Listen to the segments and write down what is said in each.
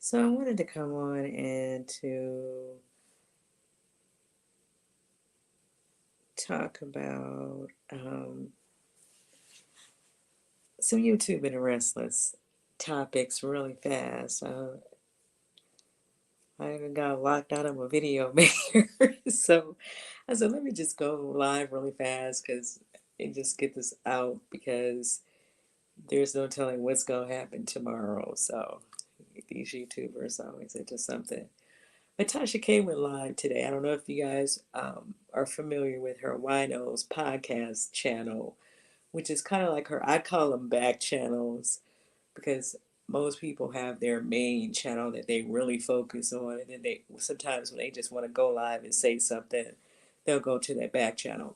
So I wanted to come on and to talk about some YouTube and Restless topics really fast. I even got locked out of a video maker, so I said, let me just go live really fast and just get this out because there's no telling what's gonna happen tomorrow. So these YouTubers always into something. But Tasha K went live today. I don't know if you guys are familiar with her Winos podcast channel, which is kind of like her, I call them back channels because most people have their main channel that they really focus on. And then they sometimes when they just want to go live and say something, they'll go to that back channel.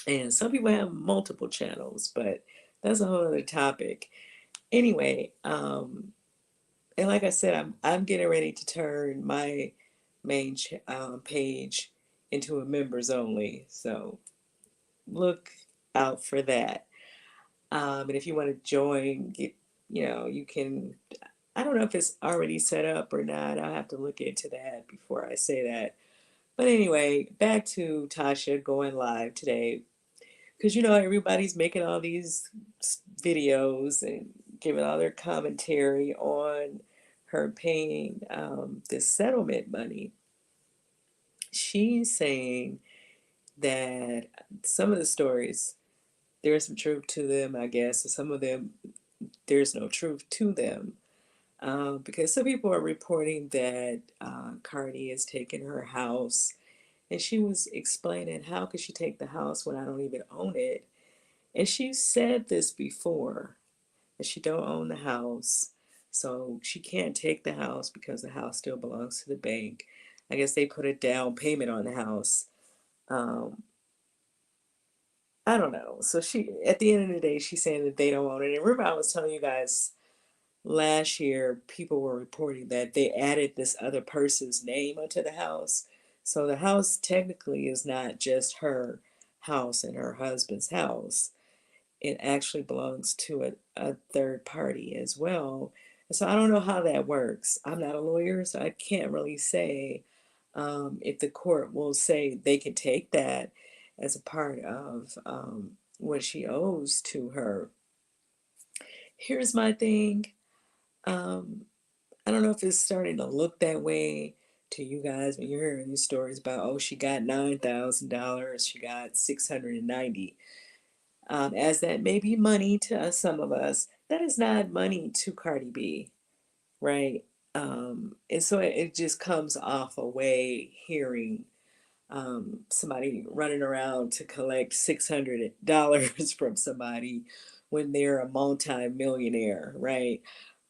And some people have multiple channels, but that's a whole other topic. Anyway, and like I said, I'm getting ready to turn my main page into a members only. So look out for that. And if you want to join, you can. I don't know if it's already set up or not. I'll have to look into that before I say that. But anyway, back to Tasha going live today. Because everybody's making all these videos and giving all their commentary on her paying this settlement money. She's saying that some of the stories, there's some truth to them, I guess, and some of them, there's no truth to them. Because some people are reporting that Cardi has taken her house, and she was explaining how could she take the house when I don't even own it. And she said this before, that she don't own the house, so she can't take the house because the house still belongs to the bank. I guess they put a down payment on the house. Um, I don't know. So she, at the end of the day, she's saying that they don't own it. And remember, I was telling you guys last year, people were reporting that they added this other person's name onto the house. So the house technically is not just her house and her husband's house. It actually belongs to a third party as well. And so I don't know how that works. I'm not a lawyer, so I can't really say if the court will say they can take that as a part of what she owes to her. Here's my thing. Um, I don't know if it's starting to look that way to you guys when you're hearing these stories about, oh, she got $9,000, she got 690. As that may be money to us, some of us, that is not money to Cardi B, right? And so it just comes off a way hearing somebody running around to collect $600 from somebody when they're a multi-millionaire, right?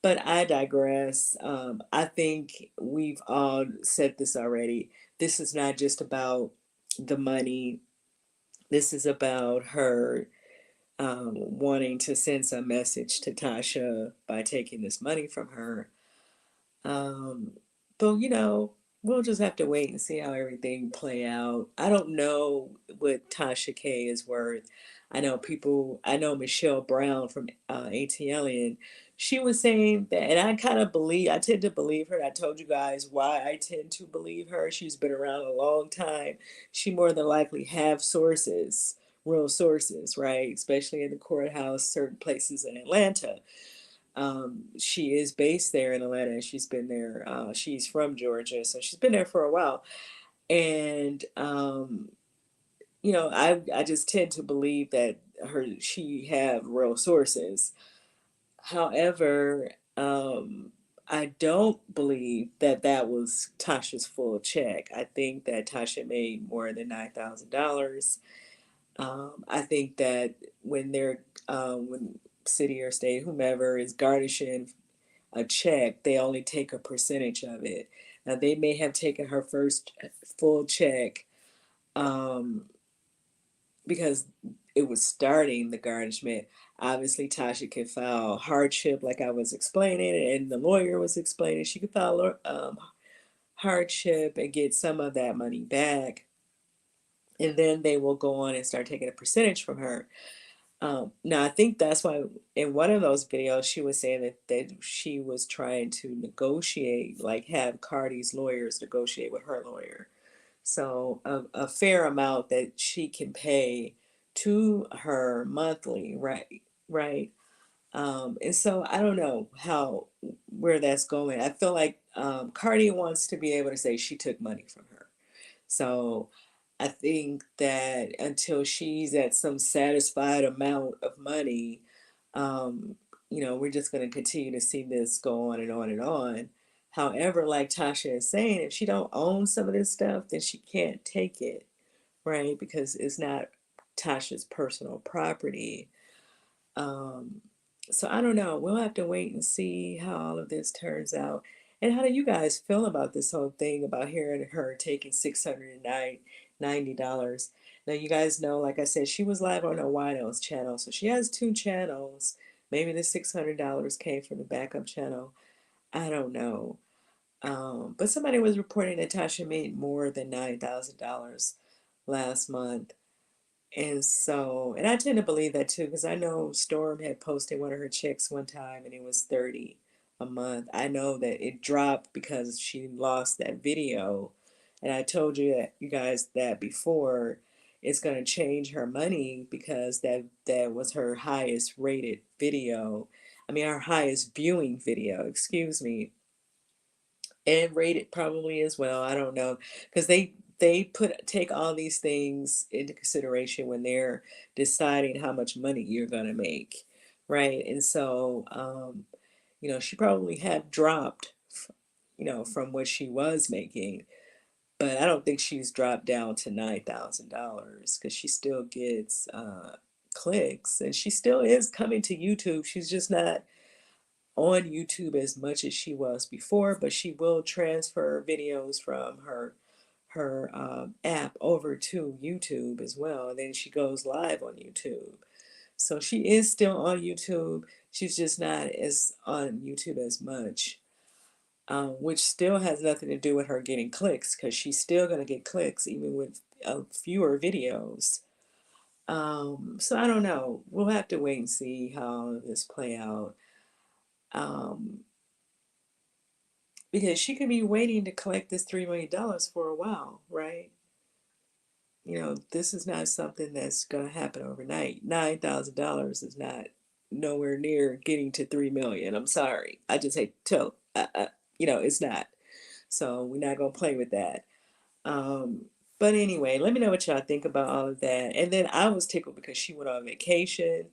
But I digress. I think we've all said this already. This is not just about the money. This is about her wanting to send some message to Tasha by taking this money from her. Um, but we'll just have to wait and see how everything play out. I don't know what Tasha K is worth. I know people. I know Michelle Brown from ATLian. She was saying that, and I kind of believe. I tend to believe her. I told you guys why I tend to believe her. She's been around a long time. She more than likely have sources, real sources, right? Especially in the courthouse, certain places in Atlanta. She is based there in Atlanta. She's been there. She's from Georgia, so she's been there for a while. And I just tend to believe that she have real sources. However, I don't believe that that was Tasha's full check. I think that Tasha made more than $9,000. I think that when city or state, whomever is garnishing a check, they only take a percentage of it. Now, they may have taken her first full check um, because it was starting the garnishment. Obviously, Tasha could file hardship, like I was explaining, and the lawyer was explaining. She could file hardship and get some of that money back. And then they will go on and start taking a percentage from her. Now I think that's why in one of those videos she was saying that she was trying to negotiate, like have Cardi's lawyers negotiate with her lawyer. So a fair amount that she can pay to her monthly, right? Right. And so I don't know how where that's going. I feel like Cardi wants to be able to say she took money from her. So I think that until she's at some satisfied amount of money, um, we're just going to continue to see this go on and on and on. However, like Tasha is saying, if she don't own some of this stuff, then she can't take it, right? Because it's not Tasha's personal property. Um, so I don't know. We'll have to wait and see how all of this turns out. And how do you guys feel about this whole thing about hearing her taking $690? Now you guys know, like I said, she was live on a Wido's channel, so she has two channels. Maybe the $600 came from the backup channel. I don't know. But somebody was reporting that Tasha made more than $9,000 last month. And so, and I tend to believe that too, because I know Storm had posted one of her checks one time and it was 30 a month. I know that it dropped because she lost that video. And I told you that you guys that before it's gonna change her money because that was her highest rated video. I mean her highest viewing video, excuse me, and rated probably as well. I don't know because they take all these things into consideration when they're deciding how much money you're gonna make, right? And so, she probably had dropped, from what she was making, but I don't think she's dropped down to $9,000 because she still gets clicks and she still is coming to YouTube. She's just not on YouTube as much as she was before, but she will transfer videos from her app over to YouTube as well. And then she goes live on YouTube. So she is still on YouTube. She's just not as on YouTube as much, which still has nothing to do with her getting clicks because she's still going to get clicks even with fewer videos. So I don't know. We'll have to wait and see how this play out. Um, because she could be waiting to collect this $3 million for a while, right? This is not something that's going to happen overnight. $9,000 is not nowhere near getting to 3 million. I'm sorry. I just hate to tell. It's not. So we're not going to play with that. But anyway, let me know what y'all think about all of that. And then I was tickled because she went on vacation.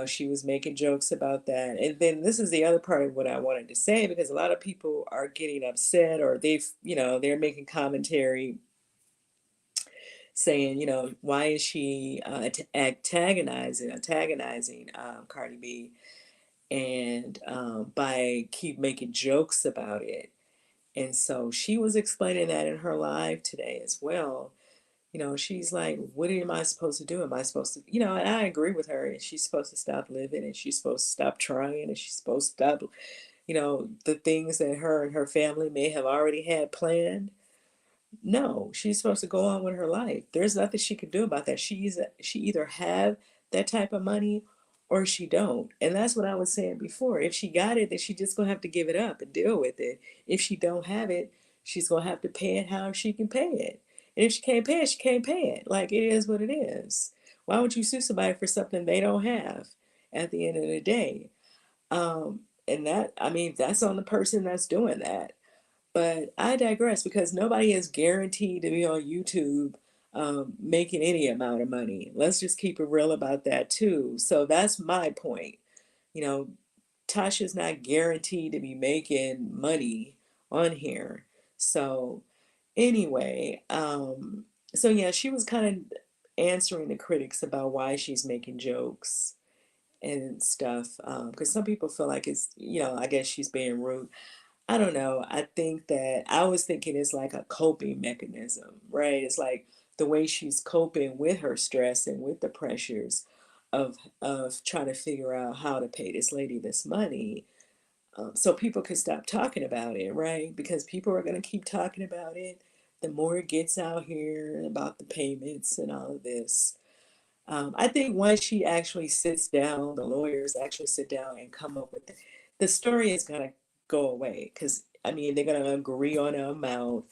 She was making jokes about that. And then this is the other part of what I wanted to say because a lot of people are getting upset or they're making commentary saying, why is she antagonizing Cardi B and by keep making jokes about it. And so she was explaining that in her live today as well. She's like, what am I supposed to do? Am I supposed to, and I agree with her. And she's supposed to stop living and she's supposed to stop trying and she's supposed to stop, the things that her and her family may have already had planned. No, she's supposed to go on with her life. There's nothing she can do about that. She either have that type of money or she don't. And that's what I was saying before. If she got it, then she just gonna have to give it up and deal with it. If she don't have it, she's gonna have to pay it how she can pay it. And if she can't pay it, she can't pay it. Like it is what it is. Why would you sue somebody for something they don't have at the end of the day? And that I mean that's on the person that's doing that. But I digress because nobody is guaranteed to be on YouTube making any amount of money. Let's just keep it real about that too. So that's my point. You know, Tasha's not guaranteed to be making money on here. So anyway, so yeah, she was kind of answering the critics about why she's making jokes and stuff. Because some people feel like it's, I guess she's being rude. I don't know. I think that I was thinking it's like a coping mechanism, right? It's like the way she's coping with her stress and with the pressures of trying to figure out how to pay this lady this money, so people can stop talking about it, right? Because people are going to keep talking about it. The more it gets out here about the payments and all of this. I think once she actually sits down, the lawyers actually sit down and come up with it, the story is gonna go away because I mean they're gonna agree on an amount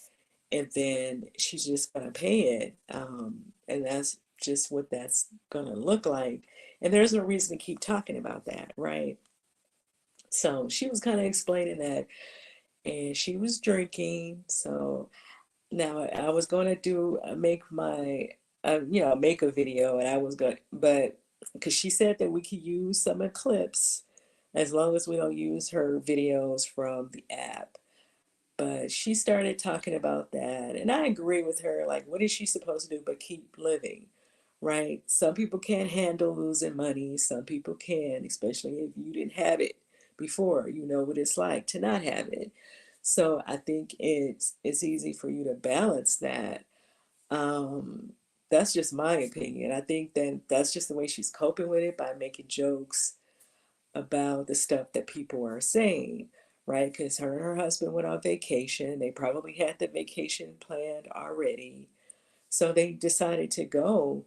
and then she's just gonna pay it, and that's just what that's gonna look like. And there's no reason to keep talking about that, right? So she was kind of explaining that, and she was drinking. So now I was gonna do make my make a video, and I was gonna, but because she said that we could use some of clips as long as we don't use her videos from the app. But she started talking about that, and I agree with her. Like, what is she supposed to do but keep living, right? Some people can't handle losing money. Some people can, especially if you didn't have it before. You know what it's like to not have it. So I think it's easy for you to balance that. Um, that's just my opinion. I think that that's just the way she's coping with it by making jokes about the stuff that people are saying, right? Because her and her husband went on vacation. They probably had the vacation planned already. So they decided to go.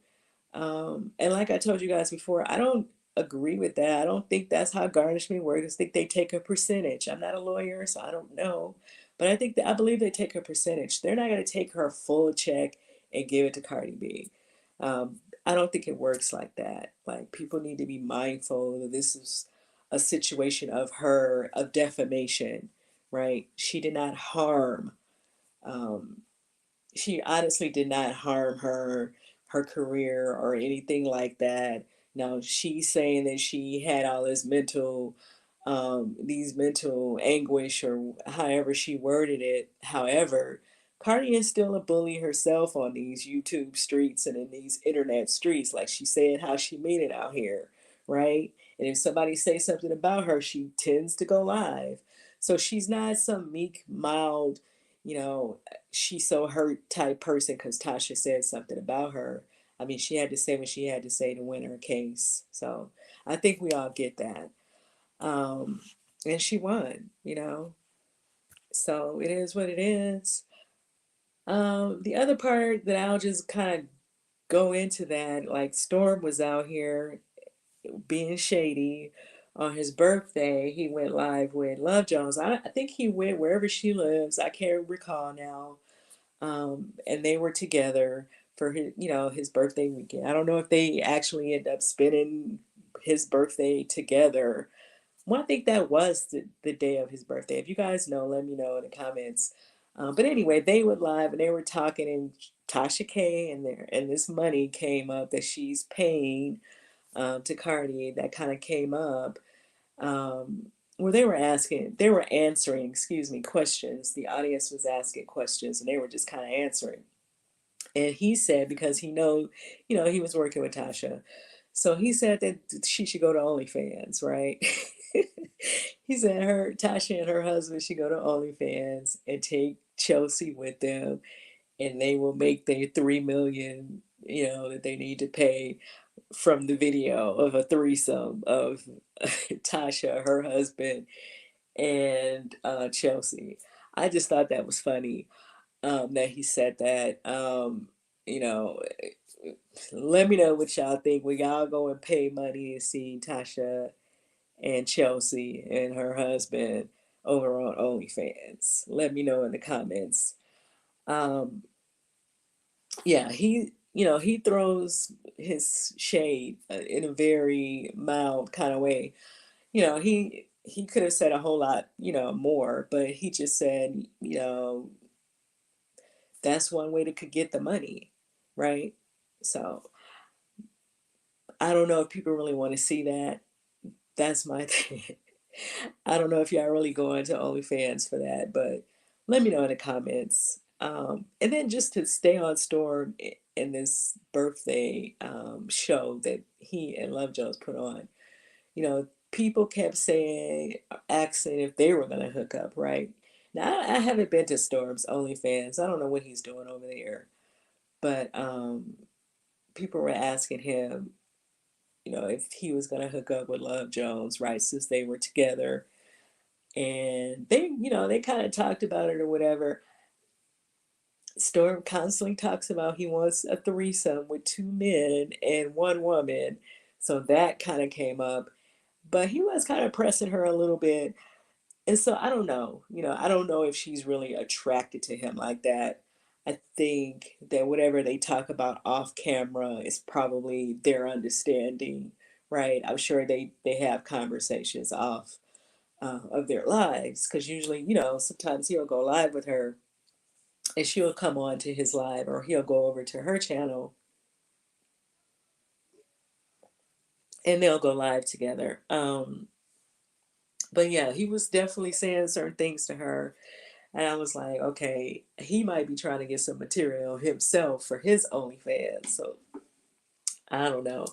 And like I told you guys before, I don't agree with that. I don't think that's how garnishment works. I think they take a percentage. I'm not a lawyer, so I don't know. But I think that I believe they take a percentage. They're not going to take her full check and give it to Cardi B. I don't think it works like that. Like people need to be mindful that this is a situation of her of defamation, right? She did not harm um, she honestly did not harm her career or anything like that. Now she's saying that she had all this mental these mental anguish or however she worded it. However, Cardi is still a bully herself on these YouTube streets and in these internet streets. Like she said how she made it out here, right? And if somebody says something about her, she tends to go live. So she's not some meek, mild, you know, she's so hurt type person because Tasha said something about her. I mean, she had to say what she had to say to win her case. So I think we all get that. Um, and she won, you know. So it is what it is. The other part that I'll just kind of go into that, like Storm was out here being shady on his birthday. He went live with Love Jones. I think he went wherever she lives. I can't recall now. And they were together for his, you know, his birthday weekend. I don't know if they actually end up spending his birthday together. Well, I think that was the day of his birthday. If you guys know, let me know in the comments. But anyway, they were live and they were talking, and Tasha K and this money came up that she's paying to Cardi. That kind of came up where they were answering, excuse me, questions. The audience was asking questions and they were just kind of answering. And he said, because he was working with Tasha. So he said that she should go to OnlyFans, right? He said Tasha and her husband should go to OnlyFans and take Chelsea with them and they will make their 3 million, that they need to pay from the video of a threesome of Tasha, her husband, and Chelsea. I just thought that was funny that he said that. You know, let me know what y'all think. We all go and pay money to see Tasha and Chelsea and her husband over on OnlyFans. Let me know in the comments. Um, yeah, he throws his shade in a very mild kind of way. He could have said a whole lot, more, but he just said, that's one way to could get the money, right? So I don't know if people really want to see that. That's my thing. I don't know if y'all really go into OnlyFans for that, but let me know in the comments. And then just to stay on Storm in this birthday show that he and Love Jones put on, people kept saying, asking if they were going to hook up, right? Now, I haven't been to Storm's OnlyFans. I don't know what he's doing over there. But people were asking him, if he was going to hook up with Love Jones, right, since they were together. And they kind of talked about it or whatever. Storm constantly talks about he wants a threesome with two men and one woman. So that kind of came up. But he was kind of pressing her a little bit. And so I don't know. I don't know if she's really attracted to him like that. I think that whatever they talk about off camera is probably their understanding, right? I'm sure they have conversations off of their lives, because usually, sometimes he'll go live with her and she'll come on to his live, or he'll go over to her channel and they'll go live together. But yeah, he was definitely saying certain things to her. And I was like, okay, he might be trying to get some material himself for his OnlyFans. So I don't know.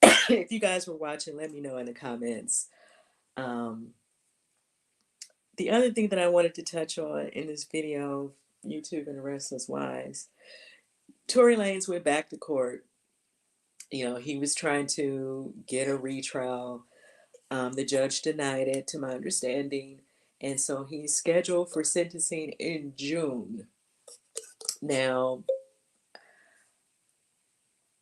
If you guys were watching, let me know in the comments. Um, the other thing that I wanted to touch on in this video, YouTube and Restless Wives, Tory Lanez went back to court. He was trying to get a retrial. The judge denied it, to my understanding. And so he's scheduled for sentencing in June. Now,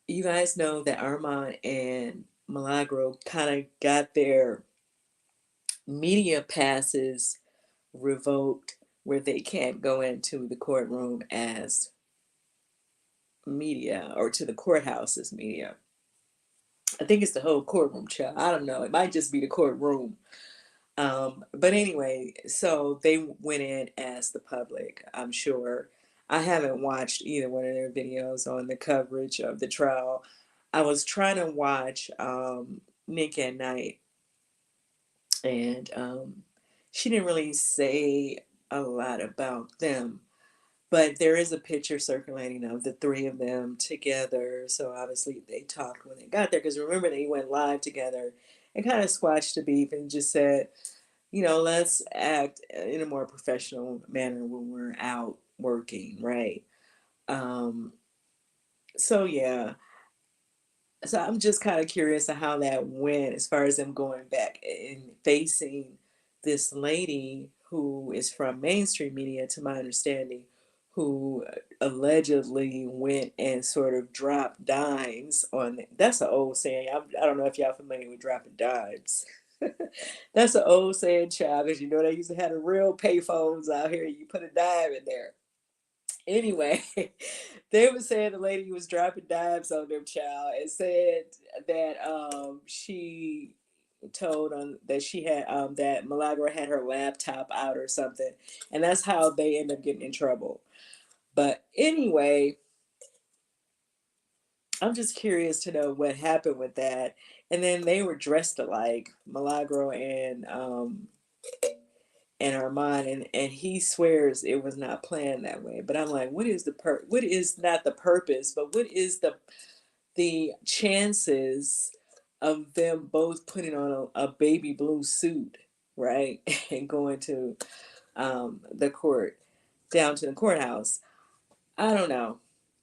you guys know that Armon and Milagro kind of got their media passes revoked, where they can't go into the courtroom as media, or to the courthouse as media. I think it's the whole courtroom, child. I don't know. It might just be the courtroom. But anyway, so they went in as the public, I'm sure. I haven't watched either one of their videos on the coverage of the trial. I was trying to watch Nick at Night, and she didn't really say a lot about them. But there is a picture circulating of the three of them together. So obviously they talked when they got there. Because remember, they went live together and kind of squashed the beef and just said, let's act in a more professional manner when we're out working, right? Um, so yeah. So I'm just kind of curious of how that went, as far as them going back and facing this lady who is from mainstream media, to my understanding, who allegedly went and sort of dropped dimes on. That's an old saying. I don't know if y'all familiar with dropping dimes. That's an old saying, child, because they used to have the real payphones out here. You put a dime in there. Anyway, they were saying the lady was dropping dimes on them, child, and said that she told on that she had that Milagro had her laptop out or something, and that's how they end up getting in trouble. But anyway, I'm just curious to know what happened with that. And then they were dressed alike, Milagro and Armon, and he swears it was not planned that way. But I'm like, what is what is not the purpose, but what is the chances of them both putting on a baby blue suit, right? And going to the court, down to the courthouse. I don't know.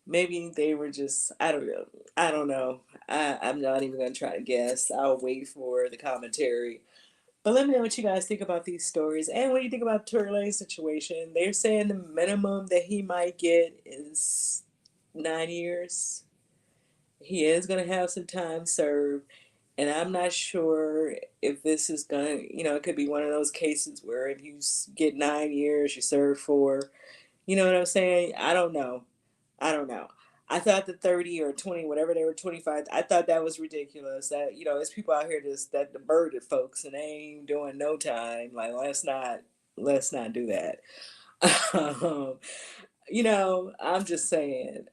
Maybe they were just, I don't know. I don't know. I'm not even going to try to guess. I'll wait for the commentary. But let me know what you guys think about these stories. And what do you think about Tory Lane's situation? They're saying the minimum that he might get is 9 years. He is going to have some time served. And I'm not sure if this is going to, it could be one of those cases where if you get 9 years, you serve 4. You know what I'm saying? I don't know. I don't know. I thought the 30 or 20, whatever they were, 25, I thought that was ridiculous. That, there's people out here that the murdered folks and they ain't doing no time. Like, let's not do that. um, I'm just saying.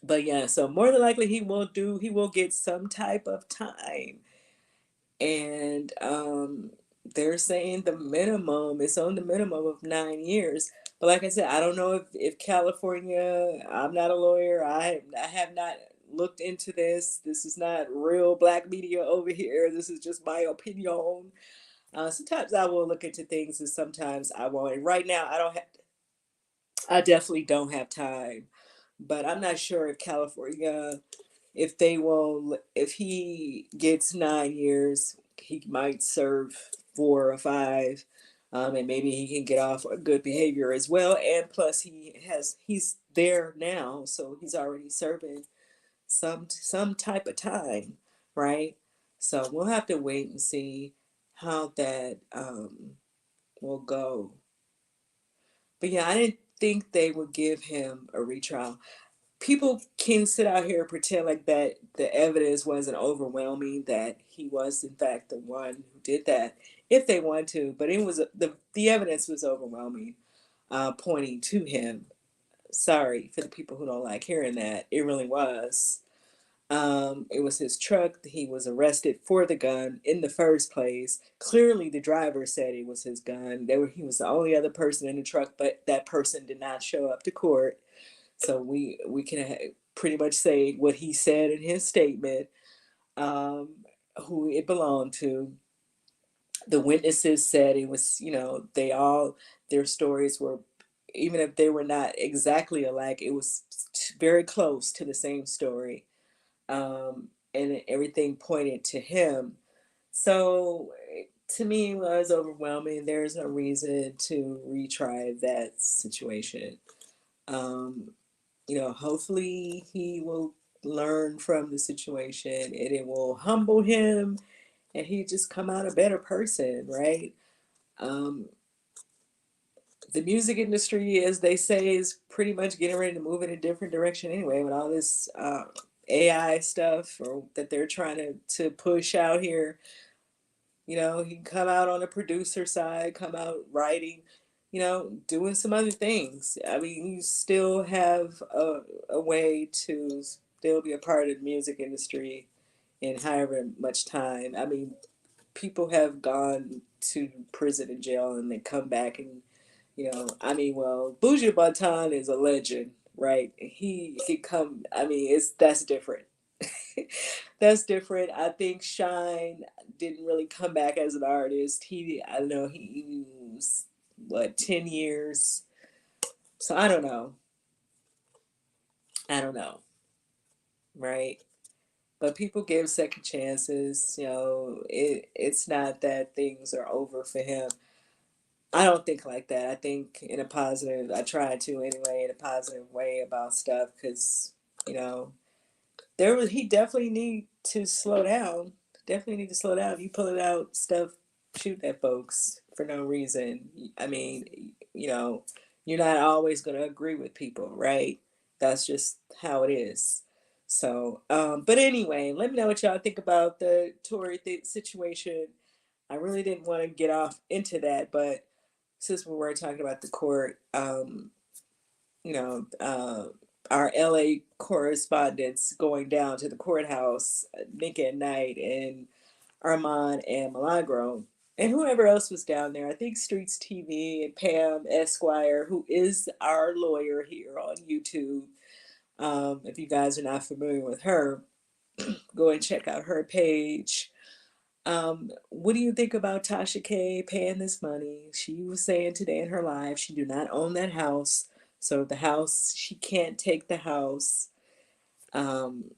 But yeah, so more than likely he will get some type of time. And they're saying the minimum is on the minimum of 9 years. But like I said, I don't know if California, I'm not a lawyer. I have not looked into this. This is not real black media over here. This is just my opinion. Sometimes I will look into things and sometimes I won't. And right now I definitely don't have time. But I'm not sure if California, if he gets 9 years, he might serve 4 or 5. And maybe he can get off a good behavior as well. And plus, he's there now, so he's already serving some type of time, right? So we'll have to wait and see how that will go. But yeah, I didn't think they would give him a retrial. People can sit out here and pretend like that the evidence wasn't overwhelming, that he was in fact the one who did that, if they want to. But it was the evidence was overwhelming, pointing to him. Sorry for the people who don't like hearing that. It really was. It was his truck. He was arrested for the gun in the first place. Clearly, the driver said it was his gun. He was the only other person in the truck, but that person did not show up to court. So we can pretty much say what he said in his statement, um, who it belonged to. The witnesses said it was, their stories were, even if they were not exactly alike, it was very close to the same story. And everything pointed to him. So to me, it was overwhelming. There's no reason to retry that situation. Um, hopefully he will learn from the situation and it will humble him and he just come out a better person, right? Um, the music industry, as they say, is pretty much getting ready to move in a different direction anyway with all this AI stuff or that they're trying to push out here. He can come out on the producer side, come out writing, doing some other things. I mean, you still have a way to still be a part of the music industry in however much time. I mean, people have gone to prison and jail and they come back and, I mean, well, Buju Banton is a legend, right? He come, I mean, that's different. That's different. I think Shine didn't really come back as an artist. I know he was, what, 10 years. So I don't know. I don't know, right? But people give second chances. It's not that things are over for him. I don't think like that. I think in a positive, I try to anyway, in a positive way about stuff because, you know, he definitely need to slow down. Definitely need to slow down. You pulling out stuff, shooting at folks for no reason. I mean, you're not always going to agree with people, right? That's just how it is. So, but anyway, let me know what y'all think about the Tory situation. I really didn't want to get off into that, but since we were talking about the court, you know, uh, our LA correspondents going down to the courthouse, Nick at Night and Armon and Milagro, and whoever else was down there. I think Streets TV and Pam Esquire, who is our lawyer here on YouTube. If you guys are not familiar with her, go and check out her page. What do you think about Tasha K paying this money? She was saying today in her live she do not own that house. So the house, she can't take the house um,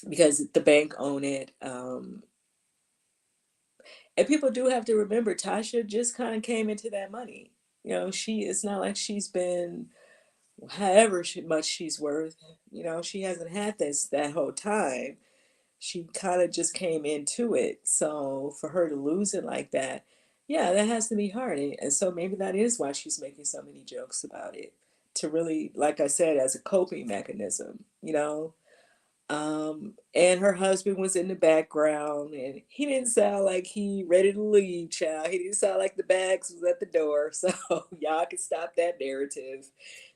because the bank own it. And people do have to remember Tasha just kind of came into that money. It's not like she's been however much she's worth. She hasn't had this that whole time. She kind of just came into it. So for her to lose it like that, yeah, that has to be hard. And so maybe that is why she's making so many jokes about it. To really, like I said, as a coping mechanism. And her husband was in the background and he didn't sound like he ready to leave, child. He didn't sound like the bags was at the door. So y'all can stop that narrative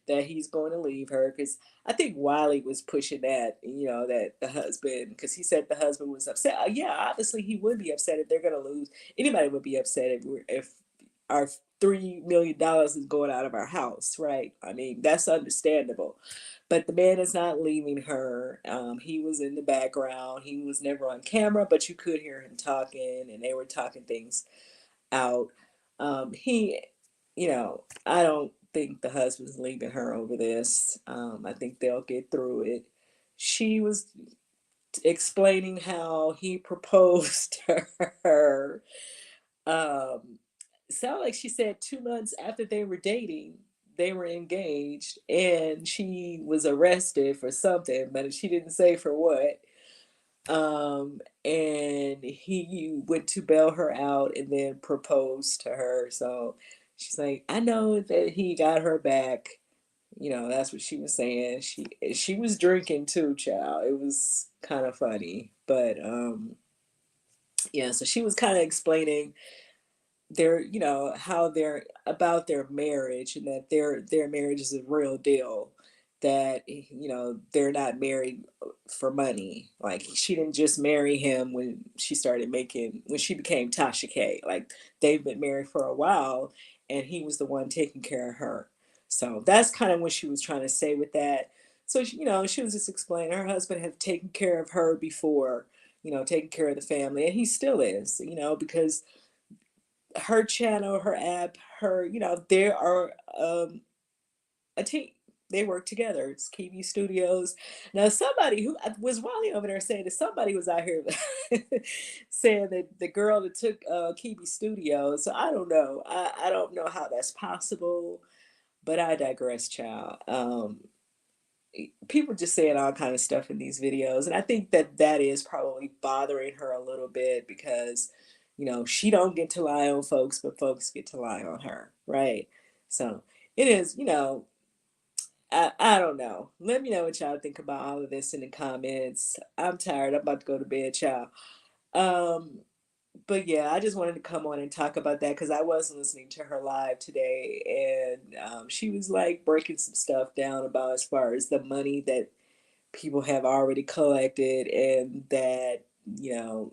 that he's going to leave her. Because I think Wiley was pushing that, that the husband, because he said the husband was upset. Yeah, obviously he would be upset if they're going to lose. Anybody would be upset if our $3 million is going out of our house, right? I mean, that's understandable. But the man is not leaving her. He was in the background. He was never on camera, but you could hear him talking, and they were talking things out. He, I don't think the husband's leaving her over this. I think they'll get through it. She was explaining how he proposed to her. Um, sound like she said 2 months after they were dating, they were engaged, and she was arrested for something, but she didn't say for what. And he went to bail her out and then proposed to her. So she's like, I know that he got her back. That's what she was saying. She was drinking too, child. It was kind of funny, but yeah. So she was kind of explaining how they're about their marriage, and that their marriage is a real deal, that they're not married for money. Like, she didn't just marry him when she became Tasha K. Like, they've been married for a while, and he was the one taking care of her. So that's kind of what she was trying to say with that. So she was just explaining her husband had taken care of her before, taking care of the family, and he still is, because her channel, her app, there are a team. They work together. It's Kiwi Studios. Now, somebody who was Wally over there saying that somebody was out here saying that the girl that took Kiwi Studios. So I don't know. I don't know how that's possible, but I digress, child. People just saying all kind of stuff in these videos, and I think that that is probably bothering her a little bit, because she don't get to lie on folks, but folks get to lie on her, right? So it is, I don't know. Let me know what y'all think about all of this in the comments. I'm tired. I'm about to go to bed, child. um but yeah, I just wanted to come on and talk about that, because I was listening to her live today, and she was like breaking some stuff down about, as far as the money that people have already collected, and that, you know,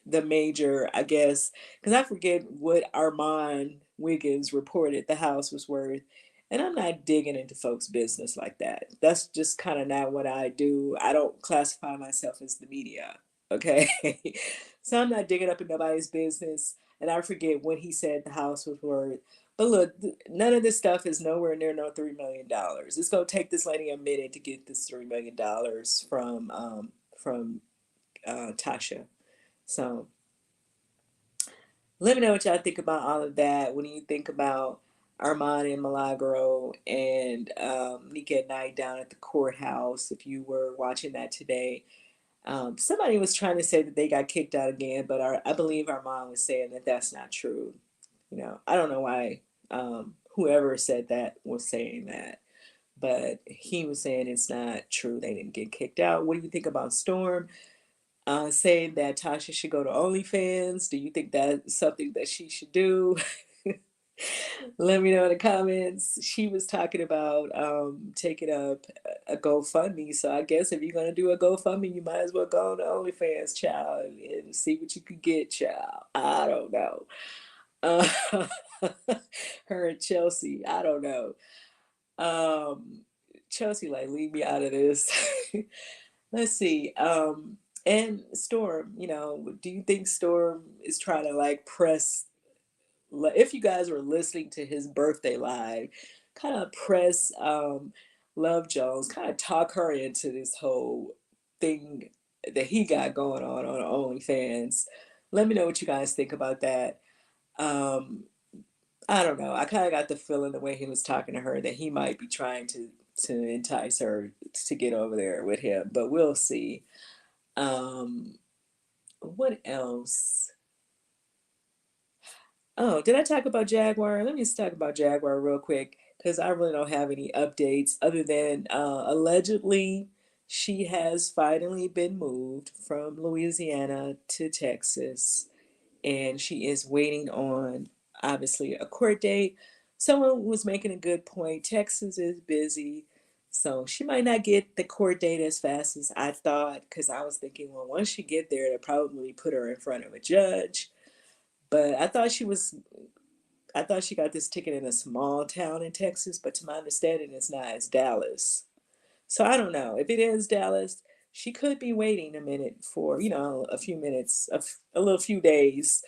the major, I guess, because I forget what Armon Wiggins reported the house was worth. And I'm not digging into folks' business like that. That's just kind of not what I do. I don't classify myself as the media. Okay. So I'm not digging up in nobody's business. And I forget what he said the house was worth. But look, none of this stuff is nowhere near no $3 million. It's gonna take this lady a minute to get this $3 million from Tasha. So let me know what y'all think about all of that. What do you think about Armon and Milagro and Nika at night down at the courthouse? If you were watching that today, somebody was trying to say that they got kicked out again, but I believe Armon was saying that that's not true. I don't know why whoever said that was saying that, but he was saying it's not true. They didn't get kicked out. What do you think about Storm saying that Tasha should go to OnlyFans? Do you think that's something that she should do? Let me know in the comments. She was talking about taking up a GoFundMe. So I guess if you're gonna do a GoFundMe, you might as well go on to OnlyFans, child, and see what you could get, child. I don't know. Uh, her and Chelsea, I don't know. Um, Chelsea, like, leave me out of this. Let's see. And Storm, do you think Storm is trying to like press, if you guys were listening to his birthday live, kind of press Love Jones, kind of talk her into this whole thing that he got going on OnlyFans? Let me know what you guys think about that. Um, I don't know. I kind of got the feeling the way he was talking to her that he might be trying to entice her to get over there with him, but we'll see. Um, what else? Oh, did I talk about Jaguar? Let me just talk about Jaguar real quick, because I really don't have any updates other than allegedly she has finally been moved from Louisiana to Texas, and she is waiting on, obviously, a court date. Someone was making a good point. Texas is busy, so she might not get the court date as fast as I thought, because I was thinking, well, once she get there, they'll probably put her in front of a judge. But I thought she got this ticket in a small town in Texas, but to my understanding, it's not. It's Dallas. So I don't know. If it is Dallas, she could be waiting a minute for, a few minutes, a little few days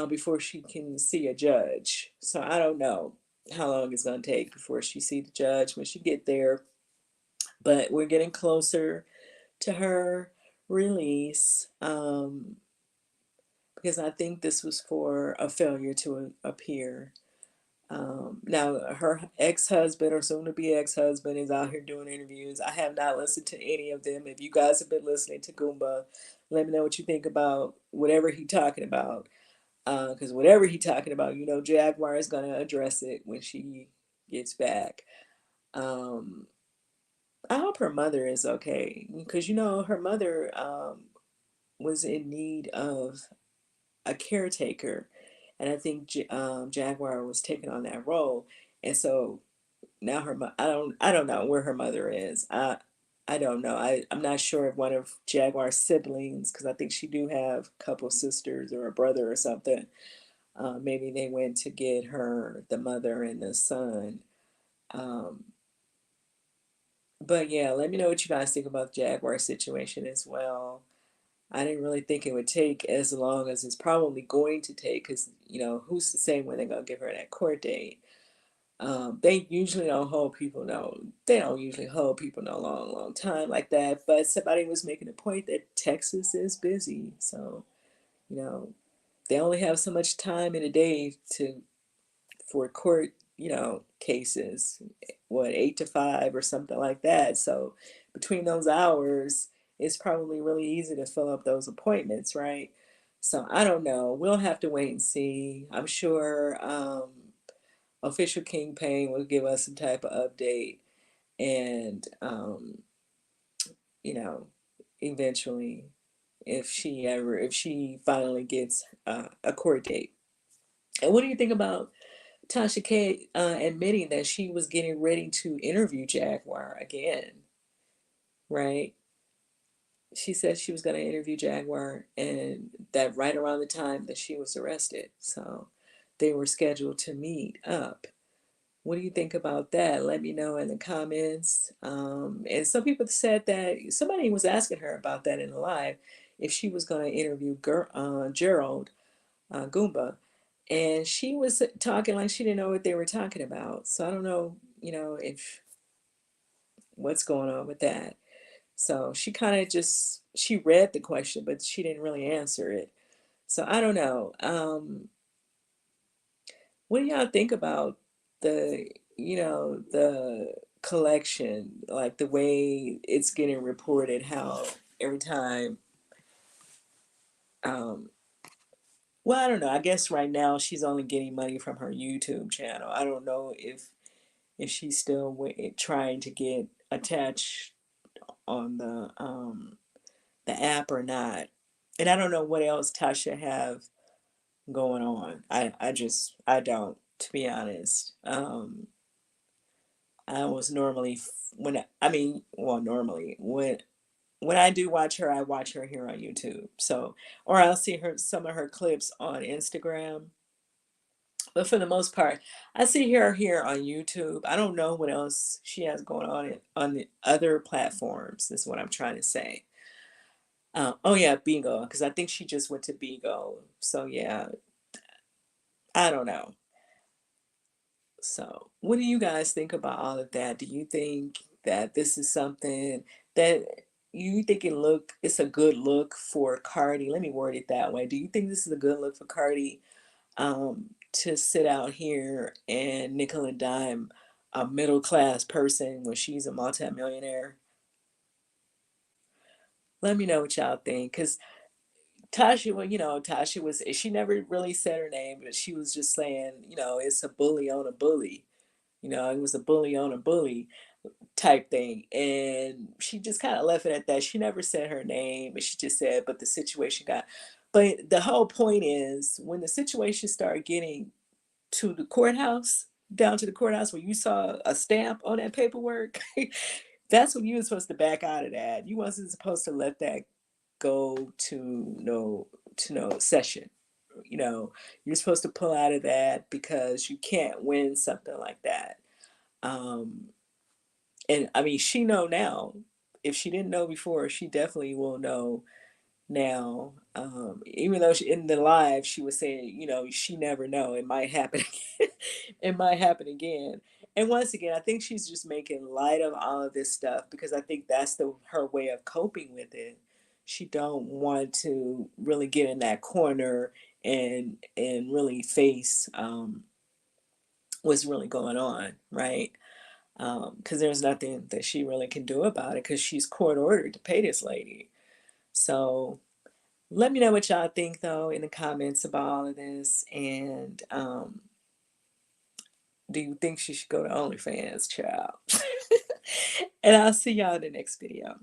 before she can see a judge. So I don't know how long it's going to take before she see the judge when she get there. But we're getting closer to her release. because I think this was for a failure to appear. Now, her ex-husband or soon-to-be ex-husband is out here doing interviews. I have not listened to any of them. If you guys have been listening to Goomba, let me know what you think about whatever he talking about. Because whatever he talking about, Jaguar is gonna address it when she gets back. Um, I hope her mother is okay because her mother was in need of a caretaker, and I think Jaguar was taking on that role, and so now I don't know where her mother is. I don't know. I'm not sure if one of Jaguar's siblings, because I think she do have a couple sisters or a brother or something. Maybe they went to get her, the mother and the son. Um, but yeah, let me know what you guys think about the Jaguar situation as well. I didn't really think it would take as long as it's probably going to take, because who's to say when they're gonna give her that court date? They usually don't hold people no. They don't usually hold people no long, long time like that. But somebody was making a point that Texas is busy, so you know they only have so much time in a day to for court, cases, what, 8 to 5 or something like that. So between those hours, it's probably really easy to fill up those appointments, right? So I don't know. We'll have to wait and see. I'm sure official King Payne will give us some type of update, and you know, eventually, if she finally gets a court date. And what do you think about Tasha K admitting that she was getting ready to interview Jaguar again, right? She said she was going to interview Jaguar, and that right around the time that she was arrested. So they were scheduled to meet up. What do you think about that? Let me know in the comments. And some people said that somebody was asking her about that in the live, if she was going to interview Gerald Goomba, and she was talking like she didn't know what they were talking about. So I don't know, if what's going on with that. So she kind of just she read the question, but she didn't really answer it. So I don't know. What do y'all think about the, the collection, like the way it's getting reported, how every time, um, well, I don't know. I guess right now she's only getting money from her YouTube channel. I don't know if she's still trying to get attached on the app or not. And I don't know what else Tasha have going on. I don't, to be honest. I was normally I mean, well, normally when I do watch her, I watch her here on YouTube. So, or I'll see some of her clips on Instagram. But for the most part, I see her here on YouTube. I don't know what else she has going on the other platforms. Is what I'm trying to say. Oh yeah, Bingo, because I think she just went to Bingo. So yeah, I don't know. So, what do you guys think about all of that? Do you think that this is something that you think it's a good look for Cardi? Let me word it that way. Do you think this is a good look for Cardi, to sit out here and nickel and dime a middle class person when she's a multimillionaire? Let me know what y'all think, because Tasha, well, Tasha she never really said her name, but she was just saying, it's a bully on a bully. It was a bully on a bully type thing. And she just kind of left it at that. She never said her name, but she just said, but the situation got. But the whole point is when the situation started getting to the courthouse, down to the courthouse where you saw a stamp on that paperwork, that's when you were supposed to back out of that. You wasn't supposed to let that go to no session. You're supposed to pull out of that because you can't win something like that. Um, and I mean, she know now. If she didn't know before, she definitely will know now. Even though in the live she was saying, she never know. It might happen. It might happen again. And once again, I think she's just making light of all of this stuff because I think that's her way of coping with it. she don't want to really get in that corner and really face what's really going on, right? Because there's nothing that she really can do about it because she's court ordered to pay this lady. So let me know what y'all think though in the comments about all of this. And do you think she should go to OnlyFans, child? And I'll see y'all in the next video.